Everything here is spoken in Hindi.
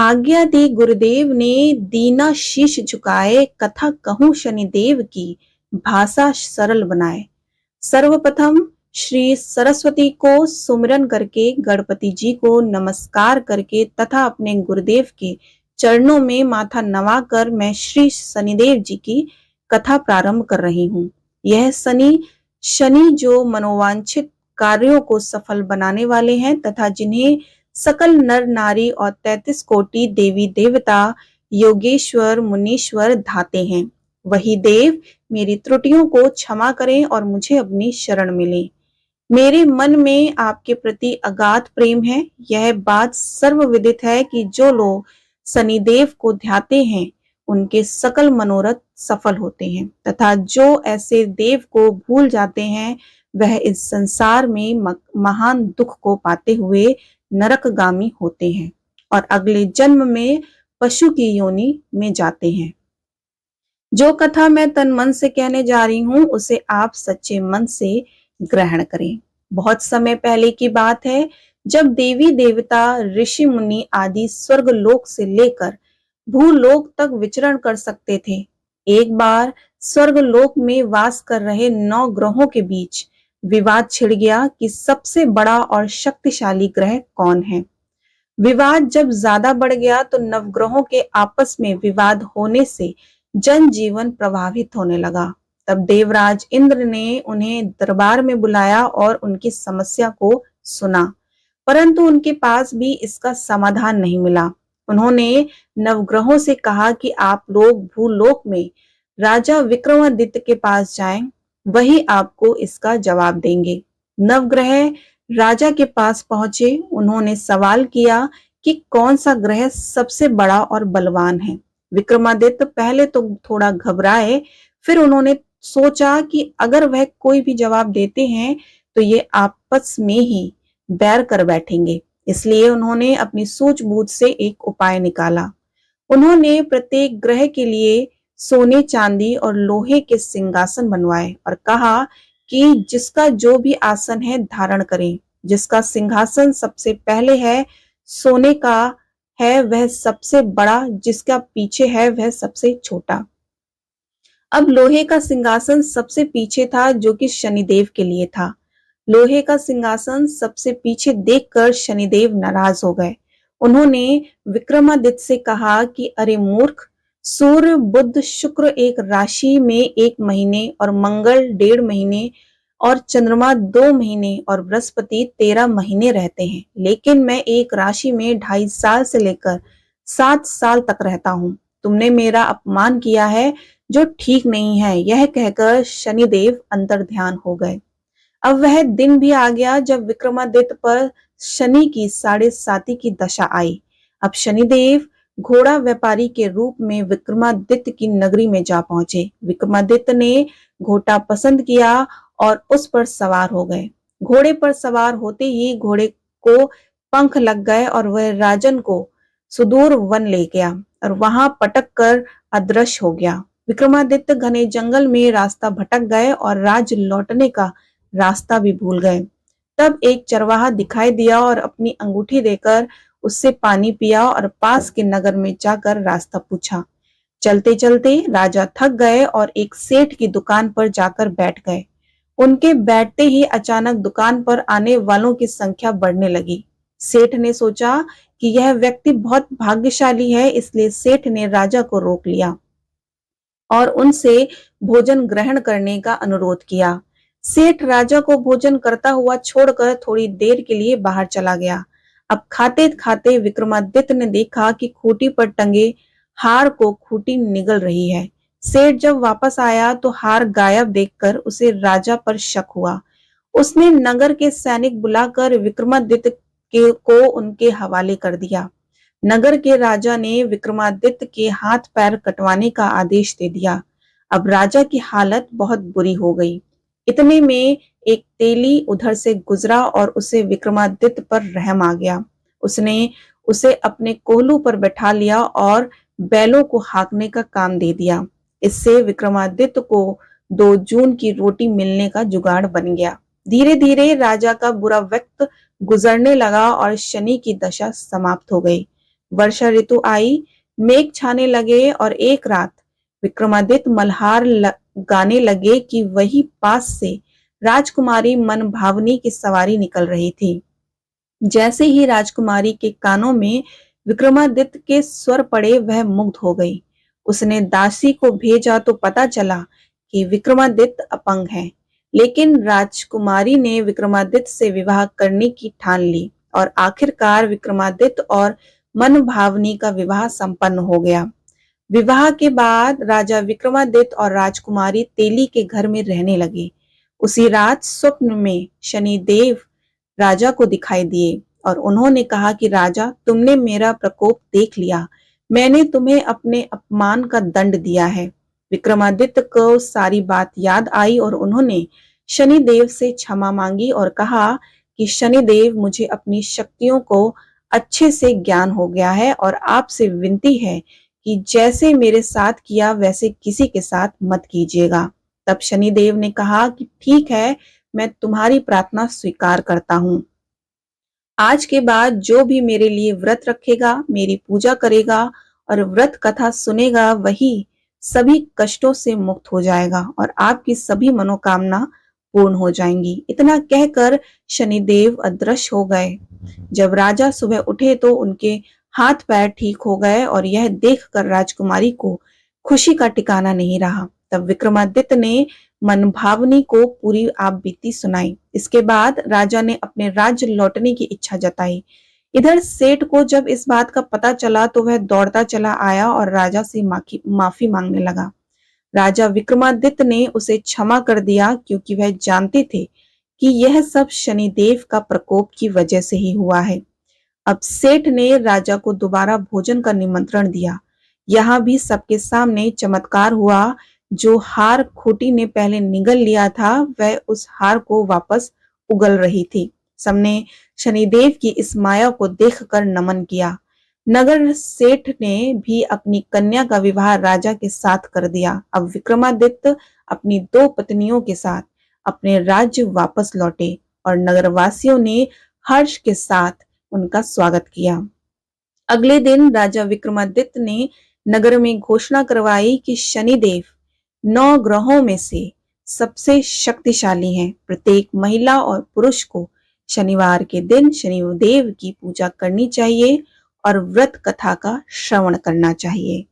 आज्ञा दी गुरुदेव ने, दीना शीश झुकाए, कथा कहूं शनिदेव की, भाषा सरल बनाए। सर्वप्रथम श्री सरस्वती को सुमिरन करके, गणपति जी को नमस्कार करके तथा अपने गुरुदेव के चरणों में माथा नवाकर मैं श्री शनिदेव जी की कथा प्रारंभ कर रही हूँ। यह शनि जो मनोवांछित कार्यों को सफल बनाने वाले हैं तथा जिन्हें सकल नर नारी और 33 कोटि देवी देवता, योगेश्वर, मुनीश्वर धाते हैं। वही देव मेरी त्रुटियों को क्षमा करें और मुझे अपनी शरण मिले। मेरे मन में आपके प्रति अगाध प्रेम है। यह बात सर्वविदित है कि जो लोग शनिदेव को ध्याते हैं उनके सकल मनोरथ सफल होते हैं तथा जो ऐसे देव को भूल जाते हैं वह इस संसार में महान दुख को पाते हुए नरकगामी होते हैं और अगले जन्म में पशु की योनि में जाते हैं। जो कथा मैं तन मन से कहने जा रही हूं उसे आप सच्चे मन से ग्रहण करें। बहुत समय पहले की बात है, जब देवी देवता, ऋषि मुनि आदि स्वर्ग लोक से लेकर भूलोक तक विचरण कर सकते थे। एक बार स्वर्ग लोक में वास कर रहे 9 ग्रहों के बीच विवाद छिड़ गया कि सबसे बड़ा और शक्तिशाली ग्रह कौन है। विवाद जब ज्यादा बढ़ गया तो नवग्रहों के आपस में विवाद होने से जनजीवन प्रभावित होने लगा। तब देवराज इंद्र ने उन्हें दरबार में बुलाया और उनकी समस्या को सुना, परंतु उनके पास भी इसका समाधान नहीं मिला। उन्होंने नवग्रहों से कहा कि आप लोग भूलोक में राजा विक्रमादित्य के पास जाएं, वही आपको इसका जवाब देंगे। नवग्रह राजा के पास पहुंचे। उन्होंने सवाल किया कि कौन सा ग्रह सबसे बड़ा और बलवान है। विक्रमादित्य पहले तो थोड़ा घबराए, फिर उन्होंने सोचा कि अगर वह कोई भी जवाब देते हैं तो ये आपस में ही बैर कर बैठेंगे, इसलिए उन्होंने अपनी सूझबूझ से एक उपाय निकाला। उन्होंने प्रत्येक ग्रह के लिए सोने, चांदी और लोहे के सिंहासन बनवाए और कहा कि जिसका जो भी आसन है धारण करें। जिसका सिंहासन सबसे पहले है सोने का है वह सबसे बड़ा, जिसका पीछे है वह सबसे छोटा। अब लोहे का सिंहासन सबसे पीछे था जो कि शनिदेव के लिए था। लोहे का सिंहासन सबसे पीछे देखकर शनिदेव नाराज हो गए। उन्होंने विक्रमादित्य से कहा कि अरे मूर्ख, सूर्य, बुध, शुक्र एक राशि में 1 महीने और मंगल 1.5 महीने और चंद्रमा 2 महीने और बृहस्पति 13 महीने रहते हैं, लेकिन मैं एक राशि में 2.5 साल से लेकर 7 साल तक रहता हूँ। तुमने मेरा अपमान किया है जो ठीक नहीं है। यह कहकर शनिदेव अंतर्ध्यान हो गए। अब वह दिन भी आ गया जब विक्रमादित्य पर शनि की 7.5 की दशा आई। अब शनिदेव घोड़ा व्यापारी के रूप में विक्रमादित्य की नगरी में जा पहुंचे। विक्रमादित्य ने घोड़ा पसंद किया और उस पर सवार हो गए। घोड़े पर सवार होते ही घोड़े को पंख लग गए और वह राजन को सुदूर वन ले गया और वहां पटक कर अदृश्य हो गया। विक्रमादित्य घने जंगल में रास्ता भटक गए और राज लौटने का रास्ता भी भूल गए। तब एक चरवाहा दिखाई दिया और अपनी अंगूठी देकर उससे पानी पिया और पास के नगर में जाकर रास्ता पूछा। चलते चलते राजा थक गए और एक सेठ की दुकान पर जाकर बैठ गए। उनके बैठते ही अचानक दुकान पर आने वालों की संख्या बढ़ने लगी। सेठ ने सोचा कि यह व्यक्ति बहुत भाग्यशाली है, इसलिए सेठ ने राजा को रोक लिया और उनसे भोजन ग्रहण करने का अनुरोध किया। सेठ राजा को भोजन करता हुआ छोड़कर थोड़ी देर के लिए बाहर चला गया। अब खाते खाते विक्रमादित्य ने देखा कि खूंटी पर टंगे हार को खूंटी निगल रही है। सेठ जब वापस आया तो हार गायब देखकर उसे राजा पर शक हुआ। उसने नगर के सैनिक बुलाकर विक्रमादित्य को उनके हवाले कर दिया। नगर के राजा ने विक्रमादित्य के हाथ पैर कटवाने का आदेश दे दिया। अब राजा की हालत बहुत बुरी हो गई। इतने में एक तेली उधर से गुजरा और उसे विक्रमादित्य पर रहम आ गया। उसने उसे अपने कोहलू पर बैठा लिया और बैलों को हाँकने का काम दे दिया। इससे विक्रमादित्य को 2 जून की रोटी मिलने का जुगाड़ बन गया। धीरे धीरे राजा का बुरा वक्त गुजरने लगा और शनि की दशा समाप्त हो गई। वर्षा ऋतु आई, मेघ छाने लगे और एक रात विक्रमादित्य मल्हार गाने लगे कि वही पास से राजकुमारी मनभावनी की सवारी निकल रही थी। जैसे ही राजकुमारी के कानों में विक्रमादित्य के स्वर पड़े, वह मुग्ध हो गई। उसने दासी को भेजा तो पता चला कि विक्रमादित्य अपंग है, लेकिन राजकुमारी ने विक्रमादित्य से विवाह करने की ठान ली और आखिरकार विक्रमादित्य और मनभावनी का विवाह संपन्न हो गया। विवाह के बाद राजा विक्रमादित्य और राजकुमारी तेली के घर में रहने लगे। उसी रात स्वप्न में शनिदेव राजा को दिखाई दिए और उन्होंने कहा कि राजा, तुमने मेरा प्रकोप देख लिया, मैंने तुम्हें अपने अपमान का दंड दिया है। विक्रमादित्य को सारी बात याद आई और उन्होंने शनिदेव से क्षमा मांगी और कहा कि शनिदेव, मुझे अपनी शक्तियों को अच्छे से ज्ञान हो गया है और आपसे विनती है कि जैसे मेरे साथ किया वैसे किसी के साथ मत कीजिएगा। तब शनिदेव ने कहा कि ठीक है, मैं तुम्हारी प्रार्थना स्वीकार करता हूं। आज के बाद जो भी मेरे लिए व्रत रखेगा, मेरी पूजा करेगा और व्रत कथा सुनेगा, वही सभी कष्टों से मुक्त हो जाएगा और आपकी सभी मनोकामना पूर्ण हो जाएंगी। इतना कहकर शनिदेव अदृश्य हो गए। जब राजा सुबह उठे तो उनके हाथ पैर ठीक हो गए और यह देखकर राजकुमारी को खुशी का ठिकाना नहीं रहा। तब विक्रमादित्य ने मनभावनी को पूरी आप बीती सुनाई। इसके बाद राजा ने अपने राज्य लौटने की इच्छा जताई। इधर सेठ को जब इस बात का पता चला तो वह दौड़ता चला आया और राजा से माफी मांगने लगा। राजा विक्रमादित्य ने उसे क्षमा कर दिया, क्योंकि वह जानते थे कि यह सब शनिदेव का प्रकोप की वजह से ही हुआ है। अब सेठ ने राजा को दोबारा भोजन का निमंत्रण दिया। यहाँ भी सबके सामने चमत्कार हुआ। जो हार खूंटी ने पहले निगल लिया था, वह उस हार को वापस उगल रही थी। सबने शनिदेव की इस माया को देखकर नमन किया। नगर सेठ ने भी अपनी कन्या का विवाह राजा के साथ कर दिया। अब विक्रमादित्य अपनी 2 पत्नियों के साथ अपने राज्य वापस लौटे और नगरवासियों ने हर्ष के साथ उनका स्वागत किया। अगले दिन राजा विक्रमादित्य ने नगर में घोषणा करवाई कि शनिदेव 9 ग्रहों में से सबसे शक्तिशाली हैं। प्रत्येक महिला और पुरुष को शनिवार के दिन शनिदेव की पूजा करनी चाहिए और व्रत कथा का श्रवण करना चाहिए।